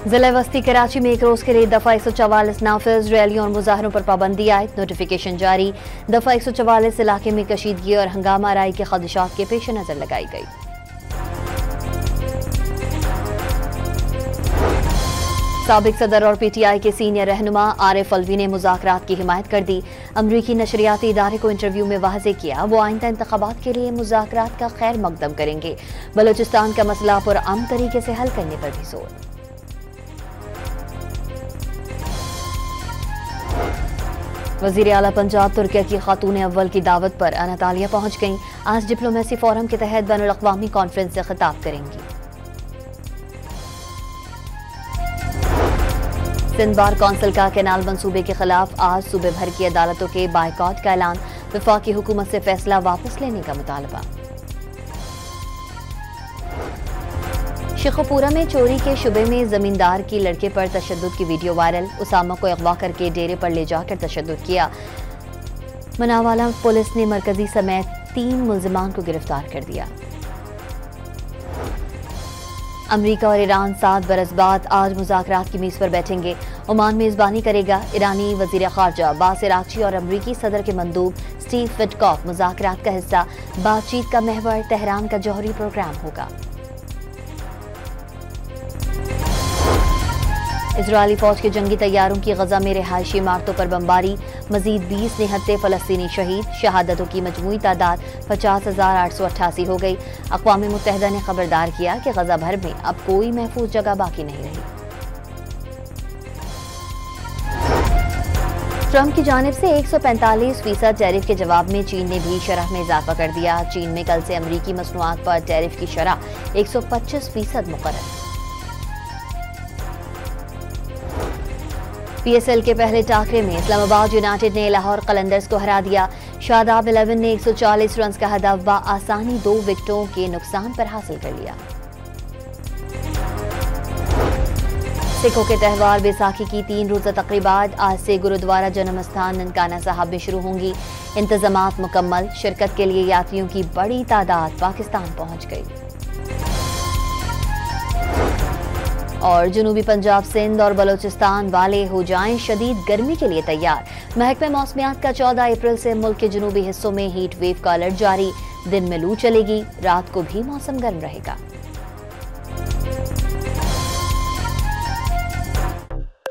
जिला वस्ती कराची में एक रोज के लिए दफा 144 नाफिज, रैलियों और मुजाहरों पर पाबंदी आयद, नोटिफिकेशन जारी। दफा 144 इलाके में कशीदगी और हंगामा आराई के खदशात के पेश नजर लगाई गई। साबिक सदर और PTI के सीनियर रहनुमा आरिफ अलवी ने मुज़ाकरात की हिमायत कर दी। अमरीकी नशरियाती इदारे को इंटरव्यू में वाज़े किया वो आइंदा इंतखाबात के लिए मुज़ाकरात का खैर मकदम करेंगे। बलूचिस्तान का मसला पुरअमन तरीके से हल करने पर भी जोर। वज़ीर आला पंजाब तुर्किया की खातून अव्वल की दावत पर अनातालिया पहुंच गईं। आज डिप्लोमेसी फोरम के तहत बैनुल अक़वामी कॉन्फ्रेंस से खिताब करेंगी। सिंध बार कौंसिल का कैनाल मंसूबे के खिलाफ आज सूबे भर की अदालतों के बायकॉट का ऐलान। वफाकी हुकूमत से फैसला वापस लेने का मुतालबा। शेखोपुरा में चोरी के शुबे में जमींदार की लड़के पर तशद्दुद की वीडियो वायरल। उसामा को अगवा करके डेरे पर ले जाकर तशद्दुद किया। मनावाला पुलिस ने मरकजी समेत 3 मुल्जिमान को गिरफ्तार कर दिया। अमरीका और ईरान 7 बरस बाद आज मुज़ाकरात की मेज पर बैठेंगे। ओमान मेजबानी करेगा। ईरानी वज़ीर ख़ारजा अब्बास अराग़ची और अमरीकी सदर के मंदूब स्टीव विटकॉफ मुज़ाकरात का हिस्सा। बातचीत का महवर तेहरान का जौहरी प्रोग्राम होगा। इजरायली फौज के जंगी तैयारों की गजा में रिहायशी इमारतों पर बमबारी। मजीद 20 निहत्ते फलस्तीनी शहीद। शहादतों की मजमूई तादाद 50,888 हो गई। अक़वाम मुत्तहिदा ने खबरदार किया कि गजा भर में अब कोई महफूज जगह बाकी नहीं रही। ट्रंप की जानिब से 145% टैरिफ के जवाब में चीन ने भी शरह में इजाफा कर दिया। चीन में कल से अमरीकी मसनूआत पर टैरिफ की शरह 125% मुकर्रर। PSL के पहले टाकरे में इस्लामाबाद यूनाइटेड ने लाहौर कलंदर्स को हरा दिया। शादाब 11 ने 140 रन का हदफ बआसानी 2 विकेटों के नुकसान पर हासिल कर लिया। सिखों के त्यौहार बैसाखी की 3 रोज़ा तकरीबात आज से गुरुद्वारा जन्म स्थान ननकाना साहब में शुरू होंगी। इंतजामात मुकम्मल। शिरकत के लिए यात्रियों की बड़ी तादाद पाकिस्तान पहुंच गई। और जनूबी पंजाब, सिंध और बलूचिस्तान वाले हो जाएं शदीद गर्मी के लिए तैयार। महकमे मौसमियात का 14 अप्रैल से मुल्क के जनूबी हिस्सों में हीट वेव का अलर्ट जारी। दिन में लू चलेगी, रात को भी मौसम गर्म रहेगा।